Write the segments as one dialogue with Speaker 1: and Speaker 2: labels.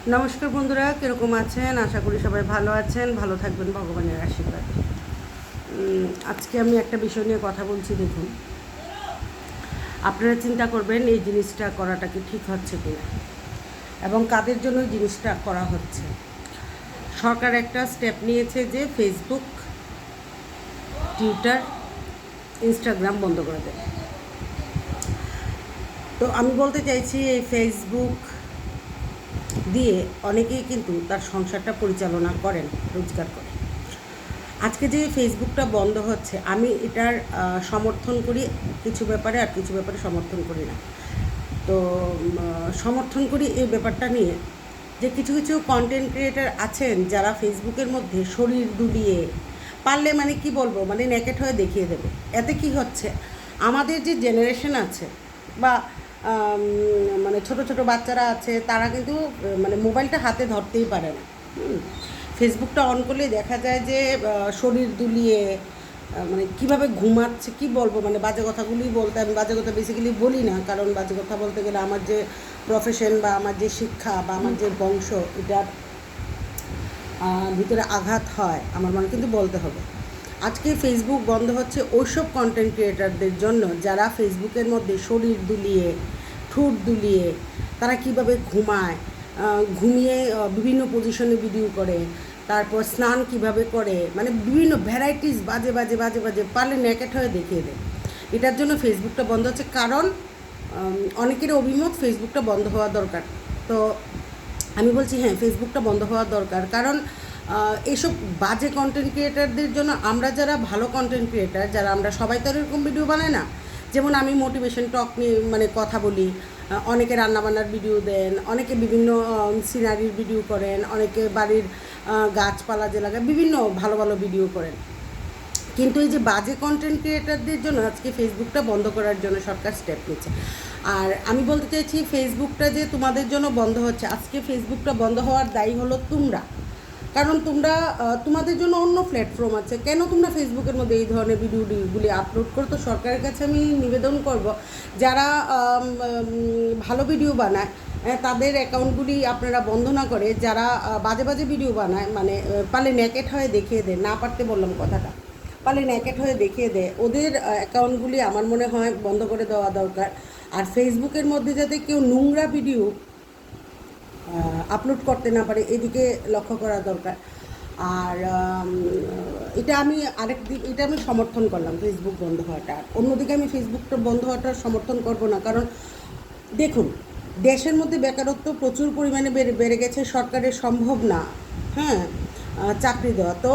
Speaker 1: নমস্কার বন্ধুরা, কীরকম আছেন? আশা করি সবাই ভালো আছেন, ভালো থাকবেন ভগবানের আশীর্বাদ। আজকে আমি একটা বিষয় নিয়ে কথা বলছি। দেখুন, আপনারা চিন্তা করবেন এই জিনিসটা করাটা কি ঠিক হচ্ছে কিনা এবং কাদের জন্য এই জিনিসটা করা হচ্ছে। সরকার একটা স্টেপ নিয়েছে যে ফেসবুক, টুইটার, ইনস্টাগ্রাম বন্ধ করে দেবে। তো আমি বলতে চাইছি, এই ফেসবুক দিয়ে অনেকেই কিন্তু তার সংসারটা পরিচালনা করেন, রোজগার করেন। আজকে যে ফেসবুকটা বন্ধ হচ্ছে, আমি এটার সমর্থন করি কিছু ব্যাপারে, আর কিছু ব্যাপারে সমর্থন করি না। তো সমর্থন করি এই ব্যাপারটা নিয়ে যে কিছু কিছু কন্টেন্ট ক্রিয়েটার আছেন যারা ফেসবুকের মধ্যে শরীর দুলিয়ে পারলে, মানে কি বলবো, মানে নেকেট হয়ে দেখিয়ে দেবে। এতে কি হচ্ছে, আমাদের যে জেনারেশন আছে বা মানে ছোট ছোট বাচ্চারা আছে, তারা কিন্তু মানে মোবাইলটা হাতে ধরতেই পারে না। ফেসবুকটা অন করলে দেখা যায় যে শরীর দুলিয়ে মানে কীভাবে ঘুমাচ্ছে, কি বলবো, মানে বাজে কথাগুলি বলতে, আমি বাজে কথা বেসিক্যালি বলি না, কারণ বাজে কথা বলতে গেলে আমার যে প্রফেশন বা আমার যে শিক্ষা বা আমার যে বংশ, এটার ভিতরে আঘাত হয়, আমার মনে কিন্তু বলতে হবে। আজকে ফেসবুক বন্ধ হচ্ছে ওইসব কন্টেন্ট ক্রিয়েটারদের জন্য যারা ফেসবুকের মধ্যে শরীর দুলিয়ে, ঠোঁট দুলিয়ে তারা কিভাবে ঘুমায়, ঘুমিয়ে বিভিন্ন পজিশনে ভিডিও করে, তারপর স্নান কিভাবে করে, মানে বিভিন্ন ভ্যারাইটিস বাজে বাজে বাজে বাজে পারলে নেকেট হয়ে দেখিয়ে দেয়। এটার জন্য ফেসবুকটা বন্ধ হচ্ছে। কারণ অনেকের অভিমত ফেসবুকটা বন্ধ হওয়া দরকার। তো আমি বলছি হ্যাঁ, ফেসবুকটা বন্ধ হওয়া দরকার। কারণ এইসব বাজে কন্টেন্ট ক্রিয়েটারদের জন্য আমরা যারা ভালো কন্টেন্ট ক্রিয়েটার, যারা আমরা সবাই তো এরকম ভিডিও বানাই না। যেমন আমি মোটিভেশন টক নিয়ে মানে কথা বলি, অনেকে রান্নাবান্নার ভিডিও দেন, অনেকে বিভিন্ন সিনারির ভিডিও করেন, অনেকে বাড়ির গাছপালা যে লাগায় বিভিন্ন ভালো ভালো ভিডিও করেন। কিন্তু এই যে বাজে কন্টেন্ট ক্রিয়েটারদের জন্য আজকে ফেসবুকটা বন্ধ করার জন্য সরকার স্টেপ নিচ্ছে। আর আমি বলতে চাইছি, ফেসবুকটা যে তোমাদের জন্য বন্ধ হচ্ছে, আজকে ফেসবুকটা বন্ধ হওয়ার দায়ী হলো তোমরা। কারণ তোমরা তোমাদের জন্য অন্য প্ল্যাটফর্ম আছে, কেন তোমরা ফেসবুকের মধ্যে এই ধরনের ভিডিওগুলি আপলোড করো? তো সরকারের কাছে আমি নিবেদন করব, যারা ভালো ভিডিও বানায় তাদের অ্যাকাউন্টগুলি আপনারা বন্ধ না করে, যারা বাজে বাজে ভিডিও বানায়, মানে পারলে নেকেট হয়ে দেখিয়ে দেয়, না পারতে বললাম কথাটা, পারলে নেকেট হয়ে দেখিয়ে দেয়, ওদের অ্যাকাউন্টগুলি আমার মনে হয় বন্ধ করে দেওয়া দরকার। আর ফেসবুকের মধ্যে যাতে কেউ নোংরা ভিডিও আপলোড করতে না পারে, এদিকে লক্ষ্য করা দরকার। আর এটা আমি আরেক দিক, এটা আমি সমর্থন করলাম ফেসবুক বন্ধ হওয়াটা। অন্যদিকে আমি ফেসবুকটা বন্ধ হওয়াটা সমর্থন করব না। কারণ দেখুন, দেশের মধ্যে বেকারত্ব প্রচুর পরিমাণে বেড়ে গেছে, সরকারের সম্ভব না হ্যাঁ চাকরি দেওয়া। তো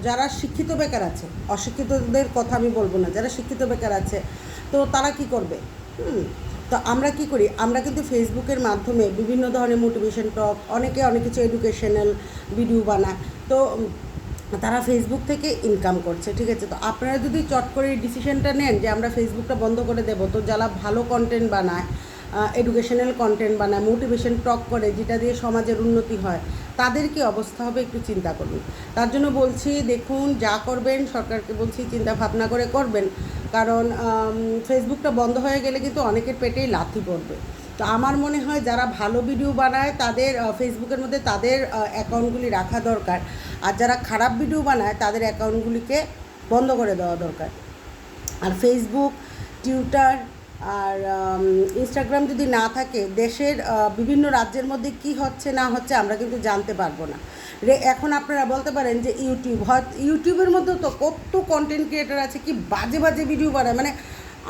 Speaker 1: যারা শিক্ষিত বেকার আছে, অশিক্ষিতদের কথা আমি বলবো না, যারা শিক্ষিত বেকার আছে, তো তারা কি করবে? তো আমরা কি করি, আমরা কিন্তু ফেসবুকের মাধ্যমে বিভিন্ন ধরনের মোটিভেশন টক, অনেকে অনেক কিছু এডুকেশনাল ভিডিও বানায়, তো তারা ফেসবুক থেকে ইনকাম করছে, ঠিক আছে? তো আপনারা যদি চট করে এই ডিসিশনটা নেন যে আমরা ফেসবুকটা বন্ধ করে দেবো, তো যারা ভালো কন্টেন্ট বানায়, এডুকেশনাল কন্টেন্ট বানায়, মোটিভেশন টক করে, যেটা দিয়ে সমাজের উন্নতি হয়, তাদের কি অবস্থা হবে একটু চিন্তা করুন। তার জন্য বলছি, দেখুন, যা করবেন সরকারকে বলছি চিন্তা ভাবনা করে করবেন। কারণ ফেসবুকটা বন্ধ হয়ে গেলে কিন্তু অনেকের পেটেই লাথি পড়বে। তো আমার মনে হয় যারা ভালো ভিডিও বানায় তাদের ফেসবুকের মধ্যে তাদের অ্যাকাউন্টগুলি রাখা দরকার, আর যারা খারাপ ভিডিও বানায় তাদের অ্যাকাউন্টগুলিকে বন্ধ করে দেওয়া দরকার। আর ফেসবুক, টুইটার আর ইনস্টাগ্রাম যদি না থাকে, দেশের বিভিন্ন রাজ্যের মধ্যে কি হচ্ছে না হচ্ছে আমরা কিন্তু জানতে পারবো না। এখন আপনারা বলতে পারেন যে ইউটিউবের মধ্যেও তো কত কন্টেন্ট ক্রিয়েটার আছে কি বাজে বাজে ভিডিও বানায়, মানে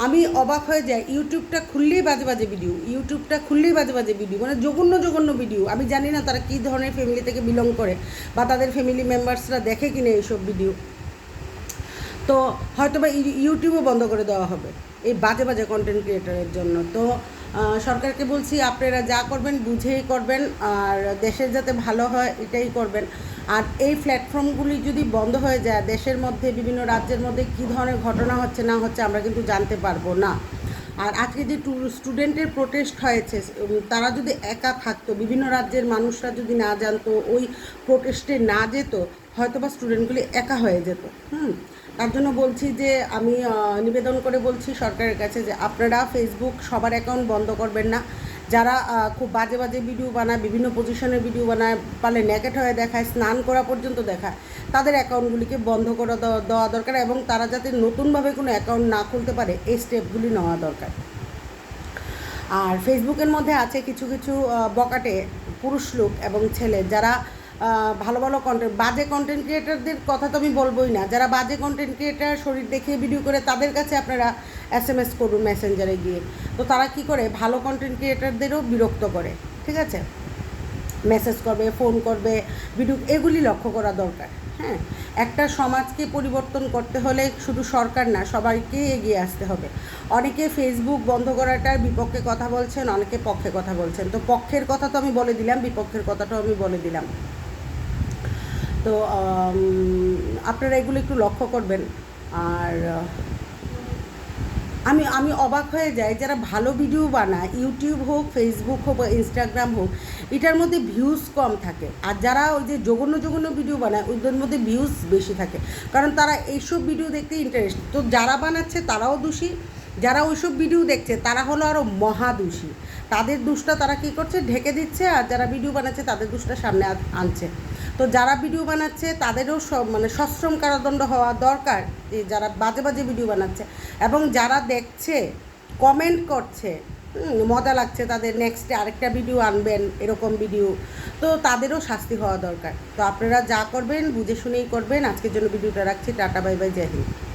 Speaker 1: আমি অবাক হয়ে যাই। ইউটিউবটা খুললেই বাজে বাজে ভিডিও, ইউটিউবটা খুললেই বাজে বাজে ভিডিও, মানে জঘন্য জঘন্য ভিডিও। আমি জানি না তারা কী ধরনের ফ্যামিলি থেকে বিলং করে বা তাদের ফ্যামিলি মেম্বার্সরা দেখে কিনে এইসব ভিডিও। তো হয়তো বা ইউটিউবও বন্ধ করে দেওয়া হবে এই বাজে বাজে কন্টেন্ট ক্রিয়েটারের জন্য। তো সরকারকে বলছি, আপনারা যা করবেন বুঝেই করবেন, আর দেশের যাতে ভালো হয় এটাই করবেন। আর এই প্ল্যাটফর্মগুলি যদি বন্ধ হয়ে যায়, দেশের মধ্যে বিভিন্ন রাজ্যের মধ্যে কী ধরনের ঘটনা হচ্ছে না হচ্ছে আমরা কিন্তু জানতে পারবো না। আর আজকে যে স্টুডেন্টের প্রোটেস্ট হয়েছে, তারা যদি একা থাকতো, বিভিন্ন রাজ্যের মানুষরা যদি না জানতো, ওই প্রোটেস্টে না যেত, হয়তো বা স্টুডেন্টগুলি একা হয়ে যেত। তার জন্য বলছি যে আমি নিবেদন করে বলছি সরকারের কাছে যে আপনারা ফেসবুক সবার অ্যাকাউন্ট বন্ধ করবেন না, যারা খুব বাজে বাজে ভিডিও বানায়, বিভিন্ন পজিশনের ভিডিও বানায়, পারলে নেকেট হয়ে দেখায়, স্নান করা পর্যন্ত দেখায়, তাদের অ্যাকাউন্টগুলিকে বন্ধ করে দেওয়া দরকার এবং তারা যাতে নতুনভাবে কোনো অ্যাকাউন্ট না খুলতে পারে এই স্টেপগুলি নেওয়া দরকার। আর ফেসবুকের মধ্যে আছে কিছু কিছু বকাটে পুরুষ লোক এবং ছেলে, যারা ভালো ভালো কন্টেন্ট, বাজে কন্টেন্ট ক্রিয়েটারদের কথা তো আমি বলবোই না, যারা বাজে কন্টেন্ট ক্রিয়েটার শরীর দেখিয়ে ভিডিও করে তাদের কাছে আপনারা SMS করুন মেসেঞ্জারে গিয়ে। তো তারা কি করে, ভালো কন্টেন্ট ক্রিয়েটারদেরও বিরক্ত করে, ঠিক আছে, মেসেজ করবে, ফোন করবে, ভিডিও, এগুলি লক্ষ্য করা দরকার। হ্যাঁ, একটা সমাজকে পরিবর্তন করতে হলে শুধু সরকার না, সবাইকে এগিয়ে আসতে হবে। অনেকে ফেসবুক বন্ধ করাটার বিপক্ষে কথা বলছেন, অনেকে পক্ষে কথা বলছেন। তো পক্ষের কথা তো আমি বলে দিলাম, বিপক্ষের কথাটাও আমি বলে দিলাম। তো আপনারা এগুলো একটু লক্ষ্য করবেন। আর আমি অবাক হয়ে যাই, যারা ভালো ভিডিও বানায়, ইউটিউব হোক, ফেসবুক হোক বা ইনস্টাগ্রাম হোক, এটার মধ্যে ভিউজ কম থাকে। আর যারা ওই যে জঘন্য জঘন্য ভিডিও বানায় ওদের মধ্যে ভিউজ বেশি থাকে, কারণ তারা এইসব ভিডিও দেখতে ইন্টারেস্ট। তো যারা বানাচ্ছে তারাও দোষী, যারা ওইসব ভিডিও দেখছে তারা হলো আরও মহাদোষী। তাদের দোষটা তারা কী করছে, ঢেকে দিচ্ছে, আর যারা ভিডিও বানাচ্ছে তাদের দোষটা সামনে আনছে। তো যারা ভিডিও বানাচ্ছে তাদেরও মানে সশ্রম কারাদণ্ড হওয়া দরকার, যে যারা বাজে বাজে ভিডিও বানাচ্ছে। এবং যারা দেখছে, কমেন্ট করছে, মজা লাগছে তাদের, নেক্সটে আরেকটা ভিডিও আনবেন এরকম ভিডিও, তো তাদেরও শাস্তি হওয়া দরকার। তো আপনারা যা করবেন বুঝে শুনেই করবেন। আজকের জন্য ভিডিওটা রাখছি। টাটা, বাই বাই, জয় হিন্দ।